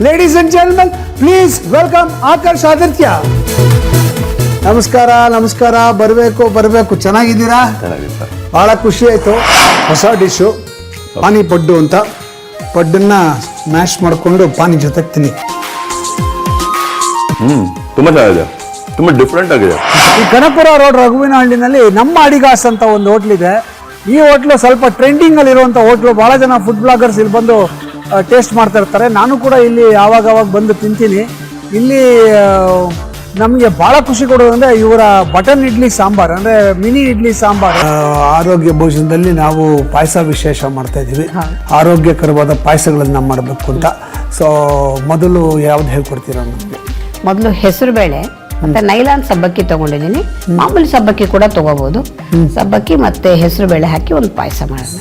Ladies and gentlemen, please welcome Akarsh Aditya. ನಮಸ್ಕಾರ ನಮಸ್ಕಾರ. ಬರಬೇಕು. ಚೆನ್ನಾಗಿದ್ದೀರಾ? ಬಹಳ ಖುಷಿ ಆಯಿತು. ಹೊಸ ಡಿಶ್ಶು ಪಾನಿ ಪಡ್ಡು ಅಂತ. ಪಡ್ಡನ್ನ ಸ್ಮ್ಯಾಶ್ ಮಾಡಿಕೊಂಡು ಪಾನಿ ಜೊತೆಗೆ ತಿನ್ನಿ. ತುಂಬ ಚೆನ್ನಾಗಿದೆ, ತುಂಬ ಡಿಫ್ರೆಂಟ್ ಆಗಿದೆ. ಈ ಕನಕಪುರ ರೋಡ್ ರಘುವಿನಹಳ್ಳಿನಲ್ಲಿ ನಮ್ಮ ಅಡಿಗಾಸ್ ಅಂತ ಒಂದು ಹೋಟ್ಲ್ ಇದೆ. ಈ ಹೋಟ್ಲು ಸ್ವಲ್ಪ ಟ್ರೆಂಡಿಂಗ್ ಅಲ್ಲಿ ಇರುವಂತ ಹೋಟ್ಲು. ಬಹಳ ಜನ ಫುಡ್ ಬ್ಲಾಗರ್ಸ್ ಇಲ್ಲಿ ಬಂದು ಟೇಸ್ಟ್ ಮಾಡ್ತಾ ಇರ್ತಾರೆ. ನಾನು ಕೂಡ ಇಲ್ಲಿ ಆವಾಗ ಬಂದು ತಿಂತೀನಿ. ಇಲ್ಲಿ ನಮಗೆ ಬಹಳ ಖುಷಿ ಕೊಡೋದಂದ್ರೆ ಇವರ ಬಟನ್ ಇಡ್ಲಿ ಸಾಂಬಾರ್, ಅಂದ್ರೆ ಮಿನಿ ಇಡ್ಲಿ ಸಾಂಬಾರ್. ಆರೋಗ್ಯ ಭೋಜನದಲ್ಲಿ ನಾವು ಪಾಯಸ ವಿಶೇಷ ಮಾಡ್ತಾ ಇದೀವಿ. ಆರೋಗ್ಯಕರವಾದ ಪಾಯಸಗಳನ್ನ ಮಾಡಬೇಕು ಅಂತ. ಸೊ ಮೊದಲು ಯಾವ್ದು ಹೇಳ್ಕೊಡ್ತೀರಾ ನಮಗೆ? ಮೊದಲು ಹೆಸರು ಬೇಳೆ ಮತ್ತೆ ನೈಲಾನ್ ಸಬ್ಬಕ್ಕಿ ತಗೊಂಡಿದ್ದೀನಿ. ಮಾಮೂಲಿ ಸಬ್ಬಕ್ಕಿ ಕೂಡ ತಗೋಬಹುದು. ಸಬ್ಬಕ್ಕಿ ಮತ್ತೆ ಹೆಸರು ಬೇಳೆ ಹಾಕಿ ಒಂದು ಪಾಯಸ ಮಾಡೋಣ.